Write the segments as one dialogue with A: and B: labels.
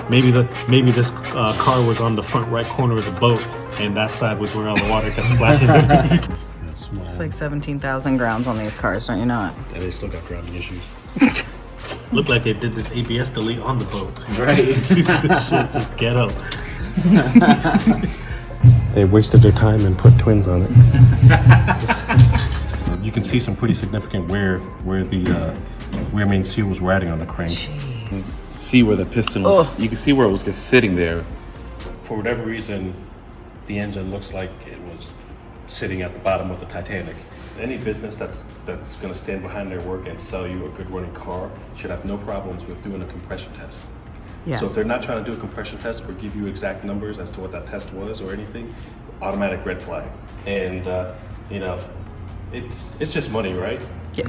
A: Maybe this car was on the front right corner of the boat, and that side was where all the water got splashing underneath.
B: It's like 17,000 grounds on these cars, don't you know it?
A: And they still got grounding issues. Looked like they did this ABS delete on the boat.
C: Right.
A: Shit, just ghetto. They wasted their time and put twins on it. You can see some pretty significant wear where the rear main seal was riding on the crane.
C: See where the piston was. You can see where it was just sitting there.
A: For whatever reason, the engine looks like it was sitting at the bottom of the Titanic. Any business that's going to stand behind their work and sell you a good running car should have no problems with doing a compression test.
B: Yeah.
A: So if they're not trying to do a compression test or give you exact numbers as to what that test was or anything, automatic red flag. And you know, it's just money, right?
B: Yeah.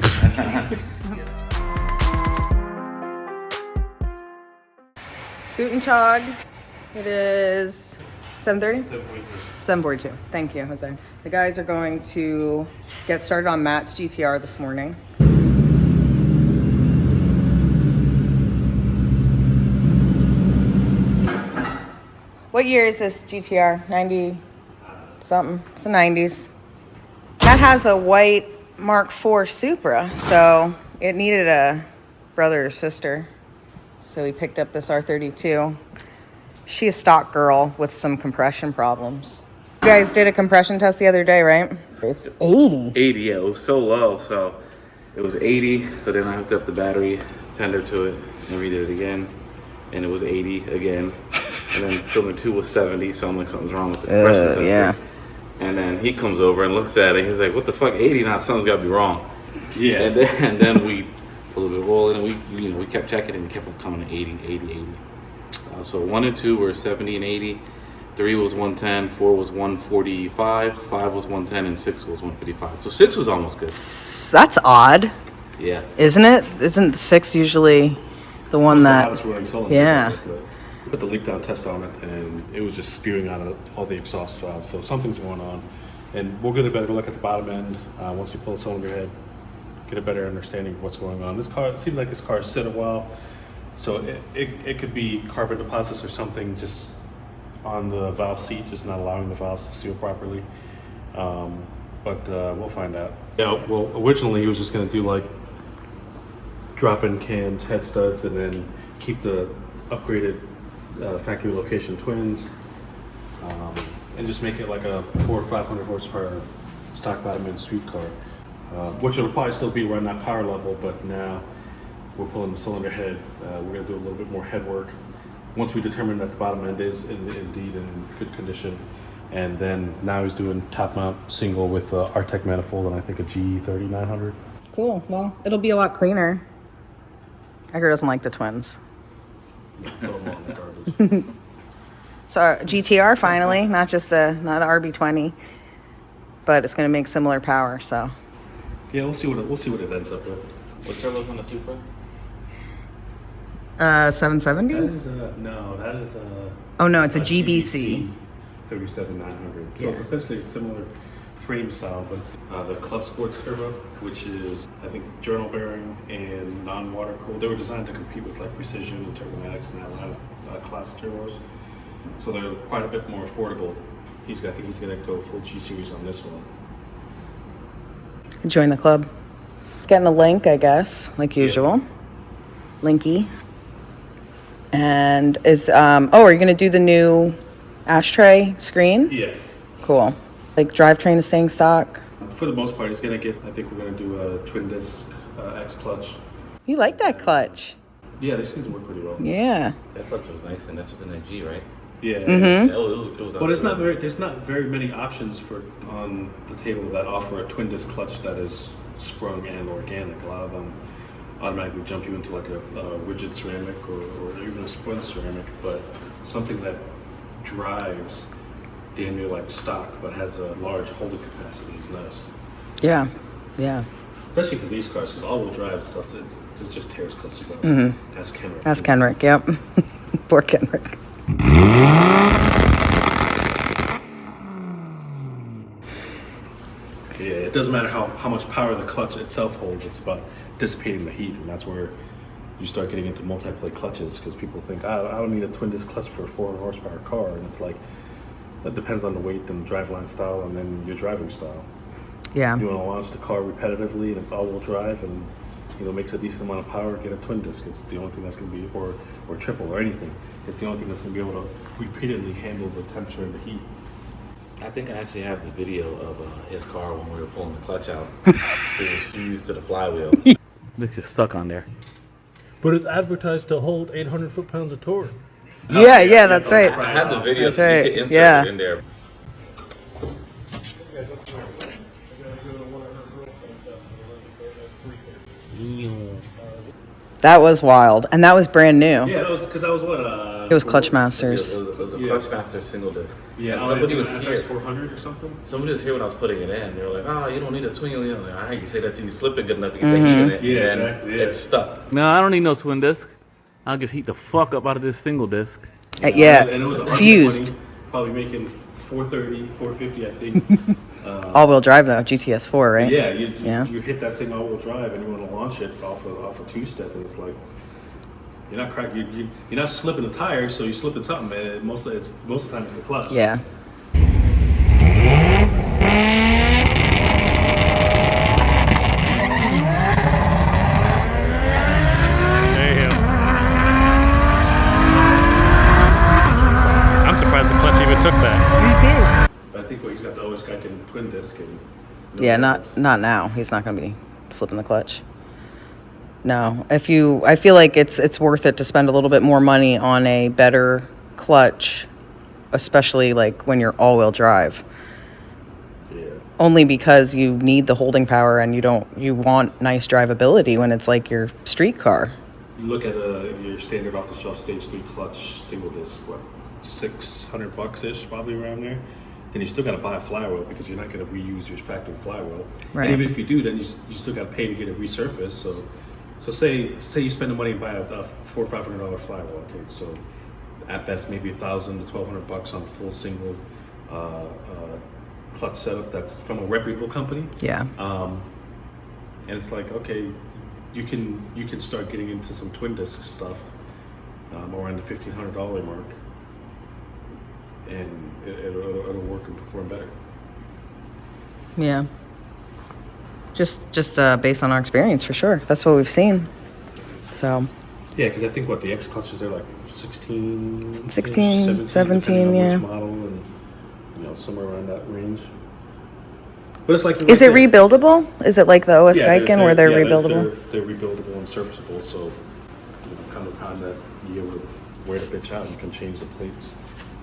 B: Guten Tag. It is 7:30? 7:42. Thank you, Jose. The guys are going to get started on Matt's GTR this morning. What year is this GTR? 90 something? It's the 90s. Matt has a white Mark IV Supra, so it needed a brother or sister. So he picked up this R32. She's a stock girl with some compression problems. You guys did a compression test the other day, right? It's 80.
C: 80, yeah, it was so low. So it was 80. So then I hooked up the battery tender to it and redid it again. And it was 80 again. And then cylinder 2 was 70. So I'm like, something's wrong with the compression tester.
B: Yeah.
C: And then he comes over and looks at it. He's like, what the fuck, 80 now? Something's got to be wrong.
A: Yeah.
C: And then we put a little bit of oil in and we kept checking and it kept on coming to 80, 80, 80. So 1 and 2 were 70 and 80. 3 was 110, 4 was 145, 5 was 110, and 6 was 155. So 6 was almost good.
B: That's odd,
C: Yeah.
B: isn't it? Isn't 6 usually the one that... Yeah.
A: We put the leak down test on it, and it was just spewing out of all the exhaust valves. So something's going on, and we'll get a better look at the bottom end once we pull the cylinder head, get a better understanding of what's going on. This car, it seems like this car sat a while, so it could be carbon deposits or something just on the valve seat, just not allowing the valves to seal properly. But we'll find out. Yeah, well, originally he was just going to do like drop-in cams, head studs, and then keep the upgraded factory location twins, and just make it like a 400 or 500 horsepower stock bottom end street car, which will probably still be around that power level. But now we're pulling the cylinder head. We're going to do a little bit more head work once we determine that the bottom end is indeed in good condition. And then now he's doing top mount single with Artec manifold and I think a G3900.
B: Cool. Well, it'll be a lot cleaner. Edgar doesn't like the twins. So GTR finally, not an RB20, but it's going to make similar power. So
A: Yeah, we'll see what it ends up with.
C: What turbo's on the Supra?
B: 770.
A: That is
B: Oh no, it's a GBC.
A: 37900. So it's essentially a similar frame style, but it's the Club Sports Turbo, which is, I think, journal bearing and non-water cooled. They were designed to compete with like Precision and Turbomatics and that line of classic turbos. So they're quite a bit more affordable. I think he's going to go full G series on this one.
B: Join the club. It's getting a link, I guess, like usual. Linky. And is are you going to do the new ashtray screen?
A: Yeah.
B: Cool. Like drivetrain is staying stock?
A: For the most part, he's going to get, I think we're going to do a twin disc X clutch.
B: You like that clutch?
A: Yeah, they seem to work pretty well.
B: Yeah.
C: That clutch was nice, and this was in a G, right?
A: Yeah.
B: Mm-hmm.
C: It was
A: But there's not very many options on the table that offer a twin disc clutch that is sprung and organic. A lot of them automatically jump you into like a rigid ceramic or even a spun ceramic, but something that drives damn near like stock but has a large holding capacity is nice.
B: Yeah. Yeah.
A: Especially for these cars, because all-wheel drive stuff that just tears clutches out.
B: Mm-hmm.
A: Ask Kenrick.
B: That's Kenrick, yep. Poor Kenrick. Yeah,
A: it doesn't matter how much power the clutch itself holds, it's about dissipating the heat, and that's where you start getting into multi-plate clutches because people think, I don't need a twin disc clutch for a 400 horsepower car, and it's like that depends on the weight and the driveline style and then your driving style.
B: Yeah.
A: You want to launch the car repetitively and it's all-wheel drive and makes a decent amount of power, get a twin disc. It's the only thing that's going to be, or triple or anything. It's the only thing that's going to be able to repeatedly handle the temperature and the heat.
C: I think I actually have the video of his car when we were pulling the clutch out. It was fused to the flywheel. It's just stuck on there.
D: But it's advertised to hold 800 foot-pounds of torque.
B: Yeah, that's right.
C: I had the video,
B: That's
C: so you
B: right.
C: could insert
B: Yeah.
C: it in there.
B: That was wild, and that was brand new.
A: Yeah, that was because that was what
B: It was ClutchMasters.
C: It was a ClutchMaster single disc.
A: Yeah,
C: And somebody was
A: FX
C: here.
A: 400 or something.
C: Somebody was here when I was putting it in. They were like, "Oh, you don't need a twin." You know, like, you say that till you slip it good enough to get the heat in it.
A: Yeah,
C: and
A: exactly, yeah.
C: It's stuck.
D: No, I don't need no twin disc. I'll just heat the fuck up out of this single disc.
B: Yeah,
A: and it was
B: fused.
A: probably making 430, 450, I think.
B: All-wheel drive though, GTS 4, right?
A: Yeah,
B: Yeah.
A: you hit that thing all-wheel drive and you want to launch it off a two-step, and it's like you're not cracking. You're not slipping the tires, so you're slipping something. And most of the time it's the clutch.
B: Yeah.
D: I'm surprised the clutch even took that. Me too.
A: But I think he's got the OS guy can twin disc and.
B: Yeah, not now. He's not going to be slipping the clutch. No, I feel like it's worth it to spend a little bit more money on a better clutch, especially like when you're all-wheel drive.
A: Yeah.
B: Only because you need the holding power and you want nice drivability when it's like your street car.
A: You look at your standard off-the-shelf stage 3 clutch single disc, what, $600 ish, probably around there. Then you still got to buy a flywheel because you're not going to reuse your factory flywheel.
B: Right.
A: And even if you do, then you still got to pay to get it resurfaced. So say you spend the money and buy a $400 or $500 flywheel. Okay, so at best maybe $1,000 to $1,200 on a full single clutch setup that's from a reputable company.
B: Yeah.
A: And it's like, okay, you can start getting into some twin disc stuff around the $1,500 mark, and it'll work and perform better.
B: Yeah. Just based on our experience, for sure. That's what we've seen. So.
A: Yeah, because I think the X clutches are like 16,
B: 17,
A: depending on
B: yeah.
A: which model, and somewhere around that range. But it's like,
B: Is it rebuildable? Is it like the OS Geiken where they're
A: yeah,
B: rebuildable?
A: They're rebuildable and serviceable. So come the time that you would wear the bitch out, you can change the plates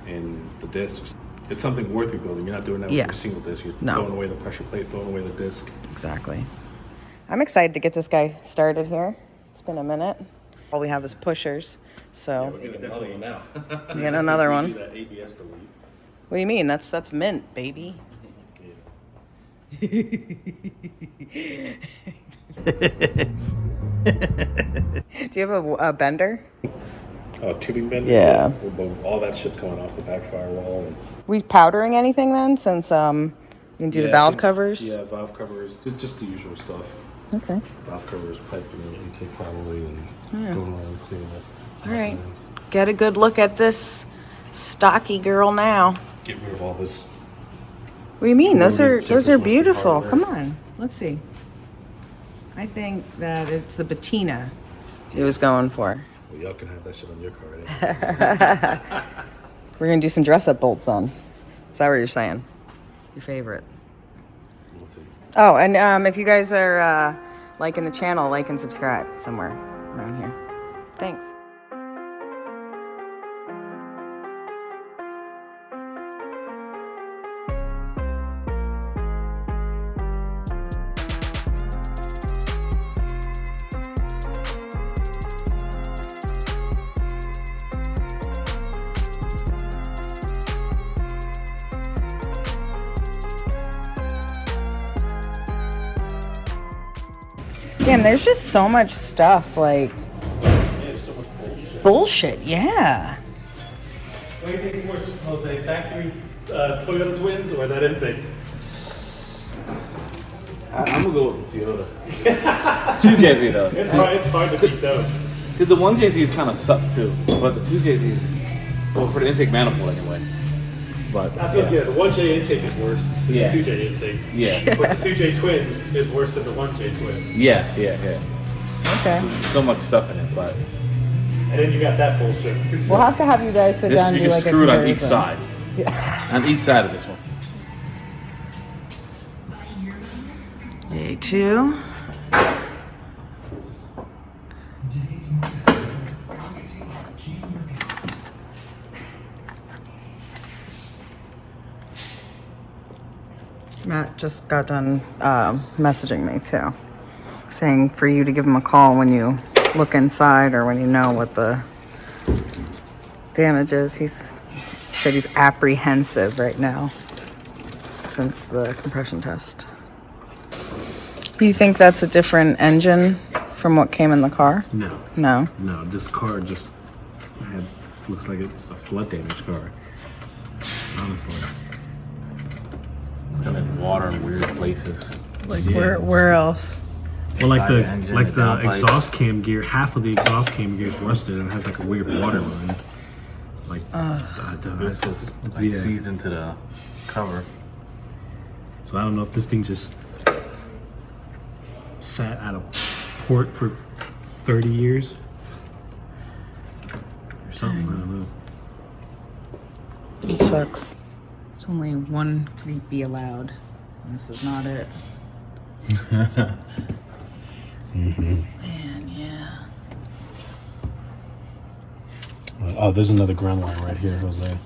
A: and the discs. It's something worth rebuilding. You're not doing that with a single disc. You're throwing away the pressure plate, throwing away the disc.
B: Exactly. I'm excited to get this guy started here. It's been a minute. All we have is pushers, so
A: We're gonna definitely
C: now.
B: we get another
A: do
B: one.
A: that ABS delete.
B: What do you mean? That's mint, baby. Do you have a bender?
A: Tubing bender.
B: Yeah.
A: Well, all that shit's going off the back firewall. And
B: We powdering anything then? Since you can do the valve covers.
A: Yeah, valve covers. Just the usual stuff.
B: Okay.
A: Valve covers, piping, intake probably, and going around cleaning up.
B: All right. Get a good look at this stocky girl now.
A: Get rid of all this.
B: What do you mean? Those are
A: Surface rusted
B: beautiful.
A: hardware.
B: Come on, let's see. I think that it's the patina he was going for.
A: Well, y'all can have that shit on your car.
B: We're gonna do some dress-up bolts on. Is that what you're saying? Your favorite?
A: We'll see.
B: Oh, and if you guys are liking the channel, like and subscribe somewhere around here. Thanks. Damn, there's just so much stuff, like bullshit. Yeah.
A: What do you think worse, Jose? Factory Toyota twins or that intake?
C: I'm gonna go with the Toyota. Too heavy though.
A: It's hard to beat those.
C: Because the 1JZs kind of suck too, but the 2JZs, well, for the intake manifold anyway. But
A: I feel the 1J intake is worse than
C: Yeah.
A: the 2J intake.
C: Yeah.
A: But the 2J twins is worse than the 1J twins.
C: Yeah.
B: Okay.
C: There's so much stuff in it, but
A: And then you got that bullshit.
B: We'll have to have you guys sit
C: this
B: down and
C: you
B: do
C: can
B: like a
C: screw it on each
B: comparison.
C: side. On each side of this one.
B: A2. Matt just got done messaging me too, saying for you to give him a call when you look inside or when you know what the damage is. He said he's apprehensive right now since the compression test. Do you think that's a different engine from what came in the car?
A: No.
B: No.
A: No, this car just looks like it's a flood damage car. Honestly.
C: It's got like water in weird places.
B: Like where else?
A: Well, like
C: Side engine,
A: the
C: the downpipe.
A: exhaust cam gear, half of the exhaust cam gear is rusted and has like a weird water line. Like,
C: This was
A: yeah.
C: like seized into the cover.
A: So I don't know if this thing just sat out of port for 30 years or something. I don't know.
B: It sucks. There's only one creepy allowed. And this is not it. Man, yeah.
A: Oh, there's another ground line right here, Jose.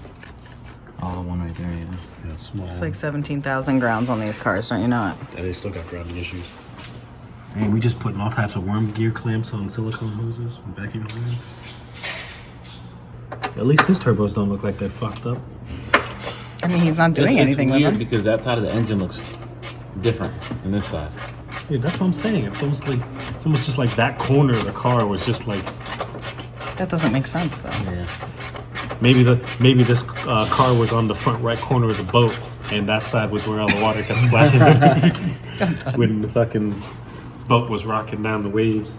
C: Oh, one right there, yeah.
A: Yeah, small.
B: It's like 17,000 grounds on these cars, don't you know it?
A: And they still got grounding issues. And we just putting all types of worm gear clamps on silicone hoses and vacuum lines. At least his turbos don't look like they're fucked up.
B: I mean, he's not doing anything with
C: weird
B: them.
C: because that side of the engine looks different than this side.
A: Yeah, that's what I'm saying. It's almost just like that corner of the car was just like
B: That doesn't make sense, though.
C: Yeah.
A: maybe this car was on the front right corner of the boat, and that side was where all the water kept splashing when the fucking boat was rocking down the waves.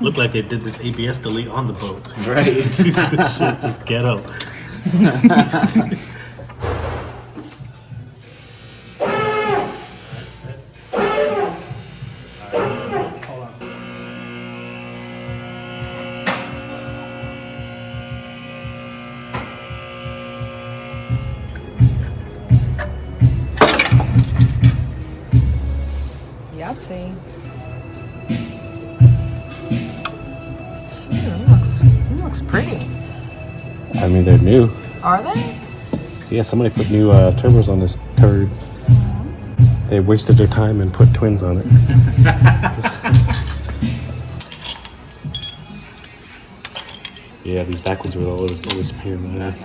A: Looked like they did this ABS delete on the boat.
C: Right.
A: This shit just ghetto.
B: Yahtzee. Shoot, it looks pretty.
A: I mean, they're new.
B: Are they?
A: Yeah, somebody put new turbos on this turd. They wasted their time and put twins on it. Yeah, these backwards were always a pain in the ass.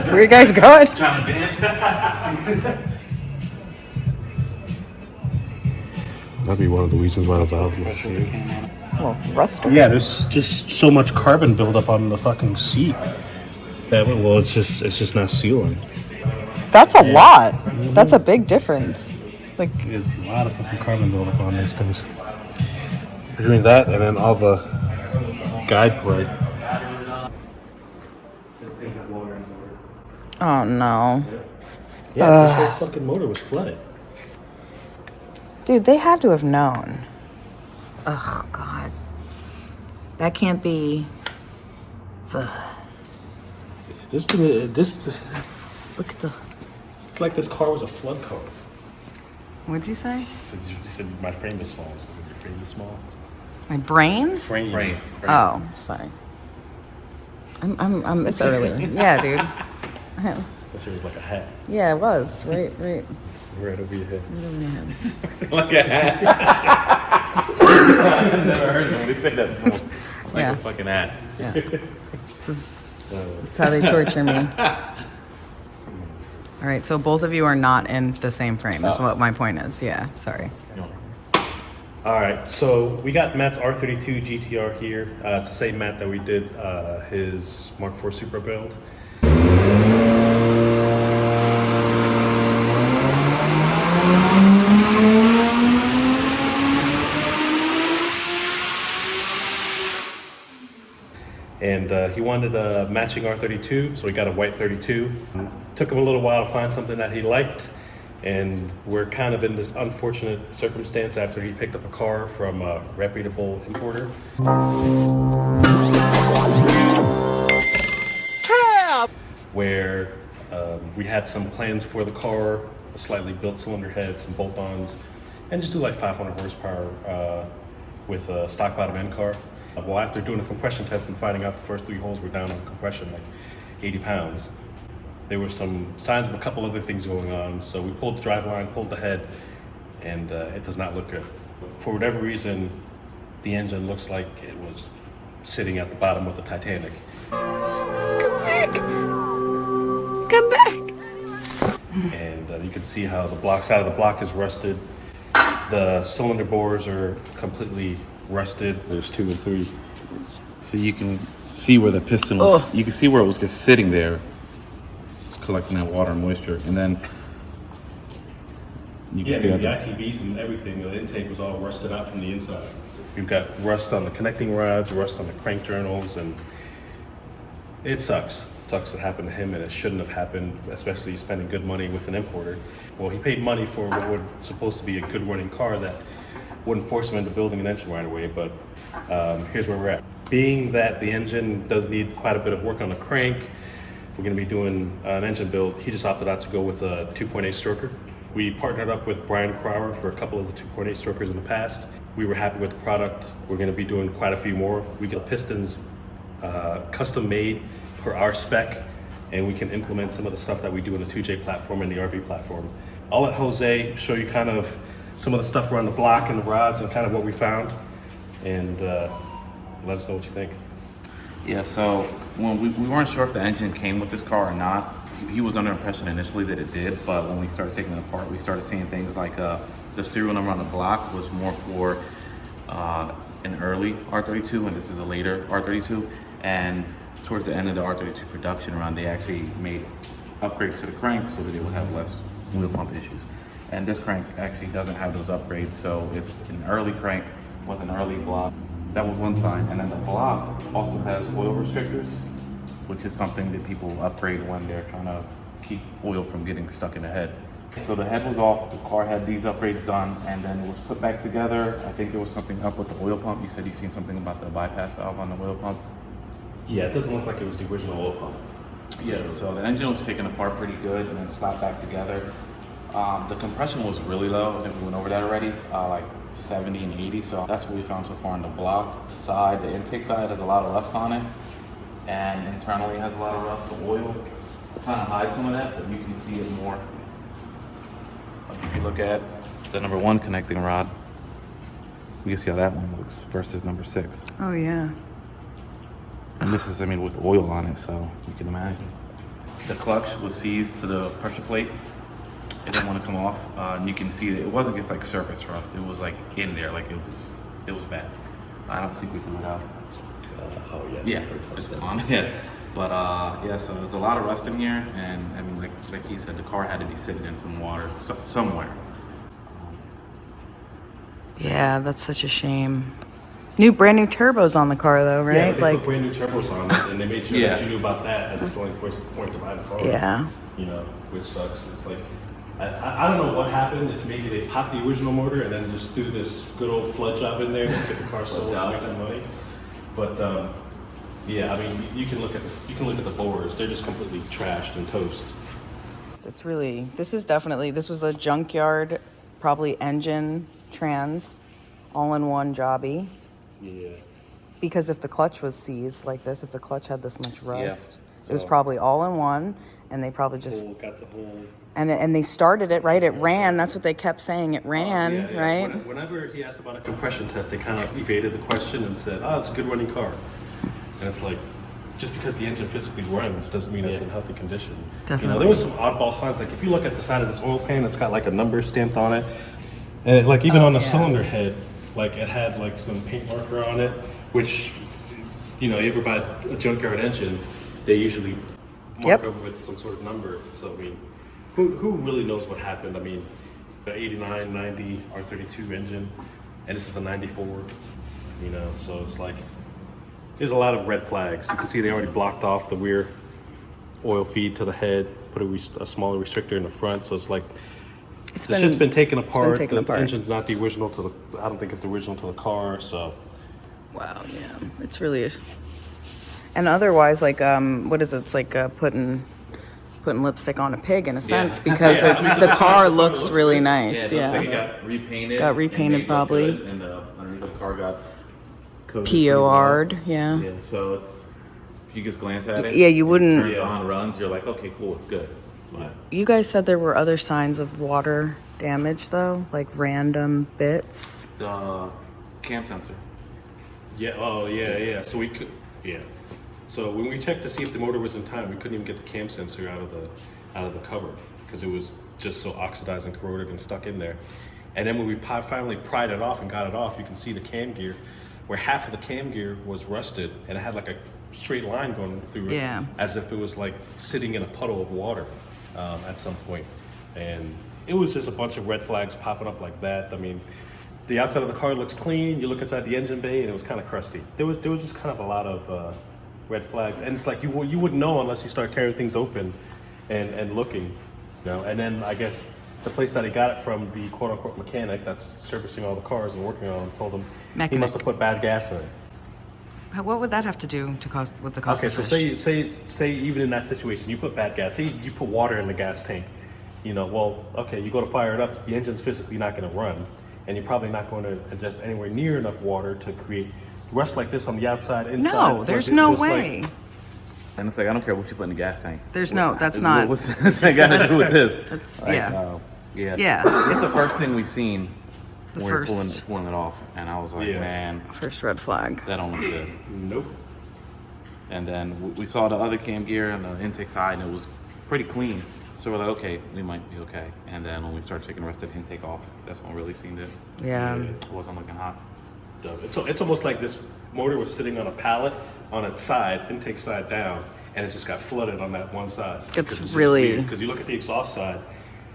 B: Where you guys going?
C: Trying to dance.
A: That'd be one of the reasons why I was in the seat.
B: Well, rust.
A: Yeah, there's just so much carbon buildup on the fucking seat that it's just not sealing.
B: That's a lot. That's a big difference. Like,
A: There's a lot of fucking carbon buildup on these things. Between that and then all the guide play.
B: oh no.
A: Yeah, this whole fucking motor was flooded.
B: Dude, they had to have known. Ugh, God. That can't be.
A: This
B: Look at the.
A: it's like this car was a flood car.
B: What'd you say?
A: You said my frame is small. So your frame is small.
B: My brain?
A: Frame.
B: Oh, sorry. I'm. It's early. Yeah, dude.
A: That shit was like a hat
B: Yeah, it was. Right.
A: right over your head.
C: Like a hat. I've never heard somebody say that before. Like
B: Yeah.
C: a fucking hat.
B: Yeah. This is how they torture me. All right, so both of you are not in the same frame, is what my point is. Yeah, sorry.
A: All right, so we got Matt's R32 GTR here. It's the same Matt that we did his Mark IV Supra build. And he wanted a matching R32, so he got a white 32. Took him a little while to find something that he liked, and we're kind of in this unfortunate circumstance after he picked up a car from a reputable importer. Where we had some plans for the car, a slightly built cylinder head, some bolt-ons, and just do like 500 horsepower with a stock bottom end car. Well, after doing a compression test and finding out the first 3 holes were down on compression, like 80 pounds, there were some signs of a couple other things going on. So we pulled the drive line, pulled the head, and it does not look good. For whatever reason, the engine looks like it was sitting at the bottom of the Titanic.
B: Come back! Come back!
A: And you can see how the block side of the block is rusted. The cylinder bores are completely rusted. There's 2 and 3.
C: So you can see where the piston was. You can see where it was just sitting there, collecting that water and moisture, and then you can see
A: the ITBs and everything. The intake was all rusted out from the inside. We've got rust on the connecting rods, rust on the crank journals, and it sucks. It sucks it happened to him, and it shouldn't have happened, especially spending good money with an importer. Well, he paid money for what was supposed to be a good running car that wouldn't force him into building an engine right away, but here's where we're at. Being that the engine does need quite a bit of work on the crank, we're gonna be doing an engine build. He just opted out to go with a 2.8 stroker. We partnered up with Brian Crower for a couple of the 2.8 strokers in the past. We were happy with the product. We're gonna be doing quite a few more. We get pistons custom made for our spec, and we can implement some of the stuff that we do in the 2J platform and the RB platform. I'll let Jose show you kind of some of the stuff around the block and the rods and kind of what we found, and let us know what you think.
C: Yeah, so when we weren't sure if the engine came with this car or not. He was under the impression initially that it did, but when we started taking it apart, we started seeing things like the serial number on the block was more for an early R32, and this is a later R32. And towards the end of the R32 production run, they actually made upgrades to the crank so that it would have less wheel pump issues. And this crank actually doesn't have those upgrades, so it's an early crank with an early block. That was one sign. And then the block also has oil restrictors, which is something that people upgrade when they're trying to keep oil from getting stuck in the head. So the head was off, the car had these upgrades done, and then it was put back together. I think there was something up with the oil pump. You said you seen something about the bypass valve on the oil pump?
A: Yeah, it doesn't look like it was the original oil pump.
C: Yeah, sure. So the engine was taken apart pretty good and then slapped back together. The compression was really low. I think we went over that already, like 70 and 80. So that's what we found so far on the block side. The intake side has a lot of rust on it, and internally has a lot of rust. The oil kind of hides some of that, but you can see it more. If you look at the number 1 connecting rod, you can see how that one looks versus number 6.
B: Oh, yeah.
C: And this is, I mean, with oil on it, so you can imagine. The clutch was seized to the pressure plate. It didn't want to come off. And you can see that it wasn't just like surface rust. It was like in there, like it was bad. I don't think we threw it out.
A: Oh yeah.
C: Yeah, it's on. Yeah, but yeah. So there's a lot of rust in here, and I mean, like he said, the car had to be sitting in some water somewhere.
B: Yeah, that's such a shame. Brand new turbos on the car though, right?
A: Yeah, they put brand new turbos on it, and they made sure
C: Yeah.
A: that you knew about that as a selling point to buy the car.
B: Yeah.
A: You know, which sucks. It's like, I don't know what happened, if maybe they popped the original motor and then just threw this good old flood job in there that took the car sold to make some money. But yeah, I mean, you can look at this. You can look at the bores; they're just completely trashed and toast.
B: It's really, this was a junkyard, probably engine, trans, all-in-one jobby.
A: Yeah.
B: Because if the clutch was seized like this, if the clutch had this much rust,
A: so
B: it was probably all in one, and they probably just
A: Got the whole.
B: and they started it right. It ran. That's what they kept saying. It ran,
A: Yeah.
B: right?
A: Whenever he asked about a compression test, they kind of evaded the question and said, "Oh, it's a good running car," and it's like, just because the engine physically runs doesn't mean it's in healthy condition.
B: Definitely.
A: You know, there was some oddball signs. Like if you look at the side of this oil pan, it's got like a number stamped on it, and like even on the cylinder head, like it had like some paint marker on it, which, you know, you ever buy a junkyard engine, they usually mark over with some sort of number. So I mean, who really knows what happened? I mean, the 89, 90 R32 engine, and this is a 94. You know, so it's like, there's a lot of red flags. You can see they already blocked off the rear oil feed to the head, put a smaller restrictor in the front, so it's like the shit's been taken apart. The engine's not the original to the. I don't think it's the original to the car. So.
B: Wow. Yeah. It's really. And otherwise, like, what is it? It's like putting lipstick on a pig in a sense, because it's the car looks really nice.
C: Yeah.
B: Yeah.
C: It got repainted.
B: Got repainted probably.
C: Good, and underneath the car got coated.
B: POR'd. Yeah.
C: Yeah. So it's if you just glance at it.
B: Yeah, you wouldn't.
C: It turns on, runs. You're like, okay, cool, it's good. But
B: You guys said there were other signs of water damage though, like random bits.
C: the cam sensor.
A: Yeah. Oh yeah. Yeah. So we could. Yeah. So when we checked to see if the motor was in time, we couldn't even get the cam sensor out of the cover because it was just so oxidized and corroded and stuck in there. And then when we finally pried it off and got it off, you can see the cam gear, where half of the cam gear was rusted and it had like a straight line going through it, as if it was like sitting in a puddle of water at some point. And it was just a bunch of red flags popping up like that. I mean, the outside of the car looks clean. You look inside the engine bay and it was kind of crusty. There was just kind of a lot of red flags, and it's like you wouldn't know unless you start tearing things open and looking, you know. And then I guess the place that he got it from, the quote unquote mechanic that's servicing all the cars and working on them, told him he must have put bad gas in it.
B: What would that have to do with the cost?
A: Okay, so say even in that situation, you put bad gas. Say you put water in the gas tank. You know, well, okay, you go to fire it up, the engine's physically not going to run, and you're probably not going to ingest anywhere near enough water to create rust like this on the outside, inside.
B: No, there's no way.
C: And it's like, I don't care what you put in the gas tank.
B: There's no, that's not.
C: What's that got to do with this?
B: That's,
C: Like,
B: yeah.
C: Yeah. It's the first thing we seen
B: The
C: when we were
B: first.
C: pulling it off. And I was like, man,
B: First red flag.
C: that don't look good.
A: Nope.
C: And then we saw the other cam gear on the intake side, and it was pretty clean. So we're like, okay, we might be okay. And then when we started taking the rest of the intake off, that's when we really seen it.
B: Yeah.
C: It wasn't looking hot.
A: It's almost like this motor was sitting on a pallet on its side, intake side down, and it just got flooded on that one side.
B: It's really
A: because you look at the exhaust side,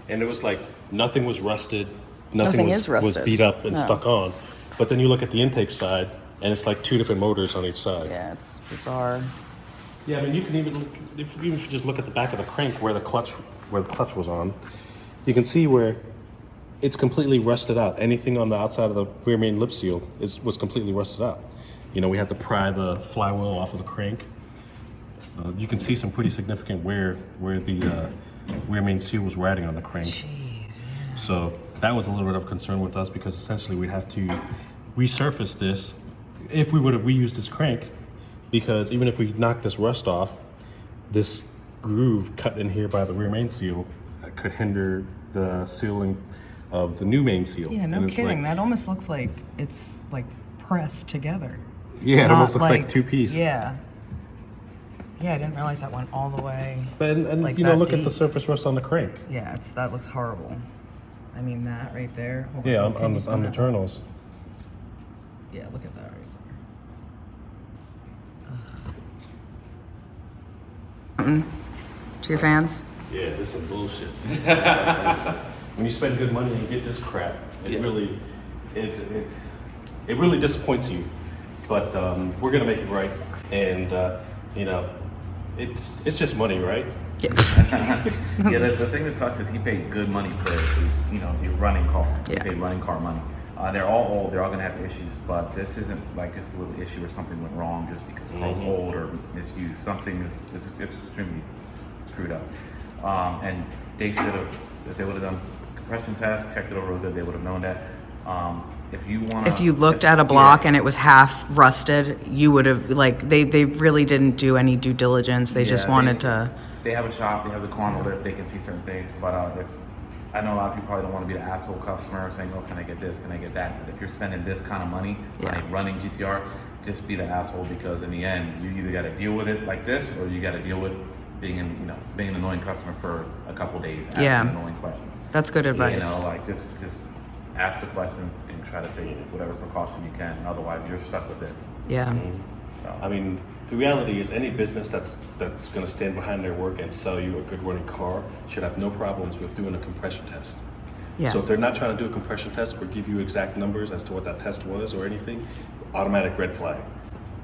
A: and it was like nothing was rusted,
B: Nothing
A: was
B: is rusted.
A: beat up and
B: No.
A: stuck on. But then you look at the intake side, and it's like two different motors on each side.
B: Yeah, it's bizarre.
A: Yeah, I mean, you can even if you just look at the back of the crank where the clutch was on, you can see where it's completely rusted out. Anything on the outside of the rear main lip seal was completely rusted out. You know, we had to pry the flywheel off of the crank. You can see some pretty significant wear where the rear main seal was riding on the crank.
B: Jeez. Yeah.
A: So that was a little bit of concern with us, because essentially we'd have to resurface this if we would have reused this crank, because even if we knocked this rust off, this groove cut in here by the rear main seal could hinder the sealing of the new main seal.
B: Yeah, no
A: And it's
B: kidding.
A: like-
B: That almost looks like it's like pressed together.
A: yeah, it
B: Not
A: almost looks like two-piece.
B: Yeah. Yeah, I didn't realize that went all the way.
A: But and
B: like
A: you know,
B: that
A: look at the
B: deep.
A: surface rust on the crank.
B: Yeah, that looks horrible. I mean, that right there. Hold
A: Yeah,
B: can
A: on
B: you
A: the
B: zoom that?
A: journals.
B: Yeah, look at that right there. To your fans?
A: Yeah, this is some bullshit. When you spend good money and you get this crap, it really disappoints you. But we're gonna make it right, and you know, it's just money, right?
B: Yeah.
C: Yeah, the thing that sucks is he paid good money for, you know, your running car. He
B: Yeah.
C: paid running car money. They're all old. They're all gonna have issues, but this isn't like just a little issue or something went wrong just because the car's old or misused. Something is it's extremely screwed up. And they should have, if they would have done compression tests, checked it over real good, they would have known that. If you want,
B: If you looked at a block and it was half rusted, you would have, like, they really didn't do any due diligence. They just wanted to.
C: They have a shop, they have the car on the lift, they can see certain things. But if I know a lot of people probably don't want to be the asshole customer saying, "Oh, can I get this? Can I get that?" But if you're spending this kind of money on a running GTR, just be the asshole, because in the end, you either got to deal with it like this, or you got to deal with being an annoying customer for a couple days, asking annoying questions.
B: That's good advice.
C: You know, like just ask the questions and try to take whatever precaution you can. Otherwise, you're stuck with this.
B: Yeah.
C: So
A: I mean, the reality is any business that's going to stand behind their work and sell you a good running car should have no problems with doing a compression test.
B: Yeah.
A: So if they're not trying to do a compression test or give you exact numbers as to what that test was or anything, automatic red flag.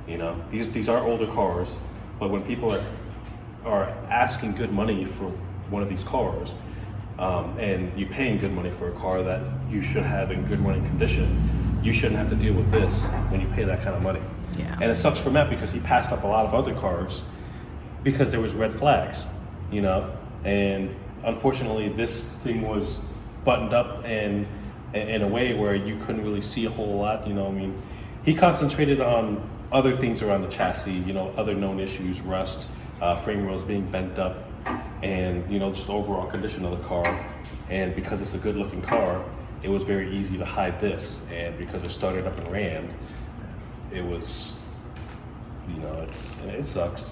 A: You know, these are older cars, but when people are asking good money for one of these cars, and you're paying good money for a car that you should have in good running condition, you shouldn't have to deal with this when you pay that kind of money.
B: Yeah.
A: And it sucks for Matt because he passed up a lot of other cars because there was red flags, you know, and unfortunately this thing was buttoned up and in a way where you couldn't really see a whole lot, you know. I mean, he concentrated on other things around the chassis, you know, other known issues, rust, frame rails being bent up, and, you know, just overall condition of the car. And because it's a good looking car, it was very easy to hide this. And because it started up and ran, it was, you know, it sucks.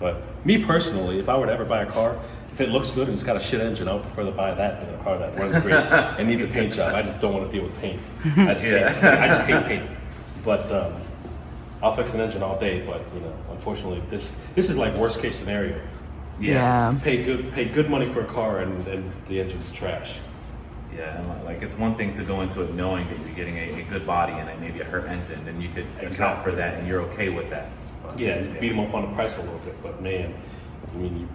A: But me personally, if I were to ever buy a car, if it looks good and it's got a shit engine, I would prefer to buy that than a car that runs great and needs a paint job. I just don't want to deal with paint. I just hate paint. But I'll fix an engine all day. But, you know, unfortunately, this is like worst case scenario.
B: Yeah.
A: Pay good money for a car and the engine's trash.
E: Yeah, and like it's one thing to go into it knowing that you're getting a good body and maybe a hurt engine, then you could account for that and you're okay with that. But,
A: Yeah, you beat them up on the price a little bit, but man, I mean,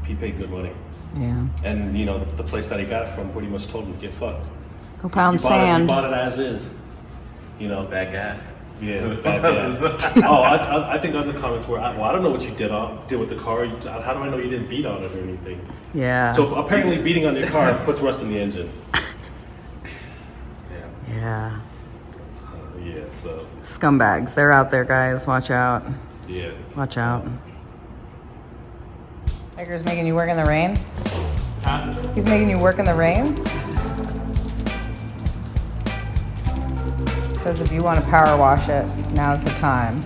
A: he paid good money.
B: Yeah.
A: And, you know, the place that he got it from pretty much told him to get fucked.
B: Go pound
A: He
B: sand.
A: bought it as is. You know,
E: bad gas.
A: yeah, it was bad gas. Oh, I think other comments were, well, I don't know what you did with the car. How do I know you didn't beat on it or anything?
B: Yeah.
A: So apparently beating on your car puts rust in the engine.
B: Yeah.
A: Yeah, so,
B: Scumbags. They're out there, guys. Watch out.
A: yeah.
B: Watch out. Edgar's making you work in the rain? He's making you work in the rain? Says if you want to power wash it, now's the time.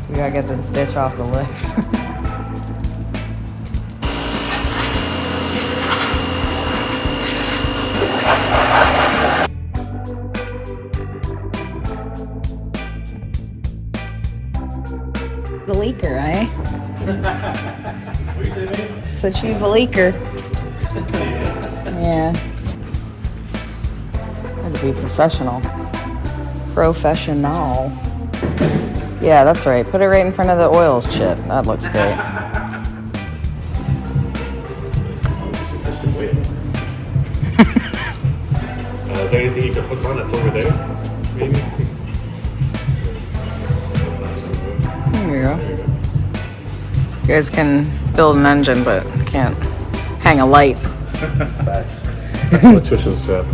B: We gotta get this bitch off the lift. The leaker, eh?
A: What do you say, man?
B: Said she's a leaker. Yeah. Had to be professional. Professional. Yeah, that's right. Put it right in front of the oil shit. That looks great.
A: Is there anything you can hook on that's over there? Maybe?
B: There you go. You guys can build an engine, but can't hang a light.
A: Facts. That's an electrician's job.